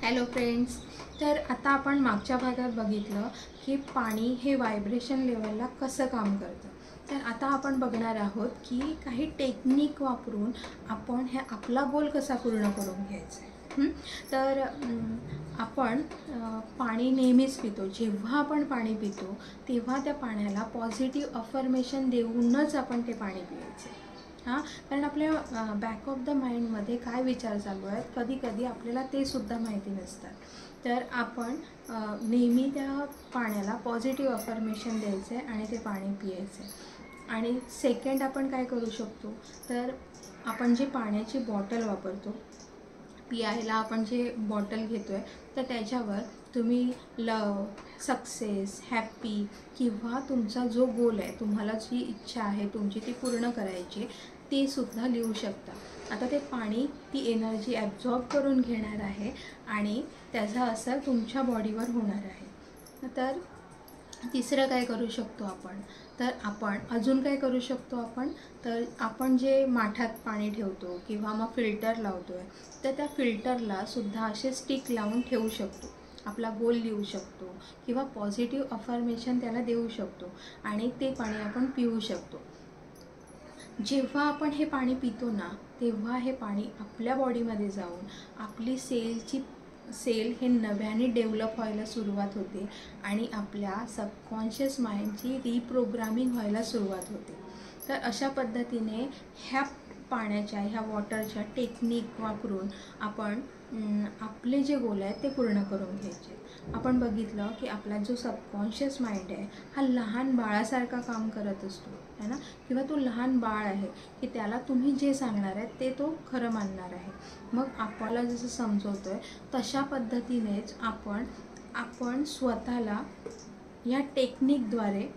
Hello friends, तर आता आपण मागच्या भागात बघितलं की पाणी हे व्हायब्रेशन लेवलला कसं काम करतं। तर आता आपण बघणार आहोत की काही टेक्निक वापरून आपण हे आपला गोल कसा पूर्ण करून घ्यायचा आहे। तर आपण पाणी नेहमीच पितो। जेव्हा आपण पाणी पितो तेव्हा त्या पाण्याला पॉझिटिव्ह अफर्मेशन देऊनच आपण ते पाणी पियायचे। कारण आपल्या बॅक ऑफ द माइंडमध्ये काय विचार चालू आहेत कधी कधी आपल्याला ते सुद्धा माहिती नसतात। तर आपण नेहमी त्या पाण्याला पॉझिटिव्ह अफर्मेशन द्यायचं आहे आणि ते पाणी पियायचं आहे। आणि सेकंड आपण काय करू शकतो, तर आपण जे पाण्याची बॉटल वापरतो पियायला, आपण जे बॉटल घेतो आहे तर त्याच्यावर तुम्ही लव, सक्सेस, हॅप्पी किंवा तुमचा जो गोल आहे, तुम्हाला जी इच्छा आहे तुमची ती पूर्ण करायची ते सुद्धा लिहू शकता। आता ते पाणी ती एनर्जी ॲब्झॉर्ब करून घेणार आहे आणि त्याचा असर तुमच्या बॉडीवर होणार आहे। तर तिसरं काय करू शकतो आपण, तर आपण अजून काय करू शकतो तर आपण जे माठात पाणी ठेवतो किंवा मग फिल्टर लावतो आहे तर त्या फिल्टरला सुद्धा असे स्टिक लावून ठेवू शकतो। आपला गोल लिहू शकतो किंवा पॉझिटिव्ह अफर्मेशन त्याला देऊ शकतो आणि ते पाणी आपण पिऊ शकतो। जेव्हा आपण हे पाणी पितो ना तेव्हा हे पाणी आपल्या बॉडीमध्ये जाऊन आपली सेल हे नव्याने डेव्हलप व्हायला सुरुवात होते आणि आपल्या सबकॉन्शियस माइंडची रिप्रोग्रामिंग व्हायला सुरुवात होते। तर अशा पद्धतीने ह्या पाण्याच्या ह्या वॉटरच्या टेक्निक वापरून आपण आपले जे गोल आहेत ते पूर्ण करून घ्यायचे। आपण बघितलं की आपला जो सबकॉन्शियस माइंड आहे हा लहान बाळासारखा काम करत असतो है ना, किंवा तो लहान बाळ आहे की त्याला तुम्ही जे सांगणार आहे ते तो खरं मानणार आहे। मग आपल्याला जसं समजवतोय तशा पद्धतीनेच आपण स्वतःला या टेक्निकद्वारे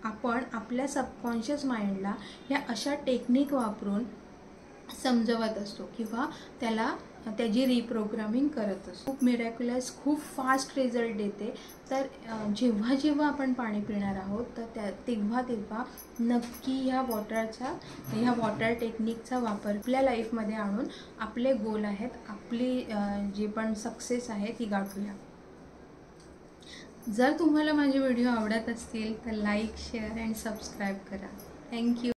आपण आपल्या सबकॉन्शियस माइंडला या अशा टेक्निक वापरून समजवत असतो किंवा त्याची रिप्रोग्रामिंग करत असतो। खूप मिरॅक्युलस, खूप फास्ट रिझल्ट देते। तर जेव्हा आपण पाणी पिणार आहोत तर तेव्हा नक्की ह्या वॉटर टेक्निकचा वापर आपल्या लाईफमध्ये आणून आपले गोल आहेत, आपली जी पण सक्सेस आहे ती गाठूया। जर तुम्हाला माझे व्हिडिओ आवडत असतील तर लाईक, शेअर अँड सबस्क्राईब करा। थँक्यू।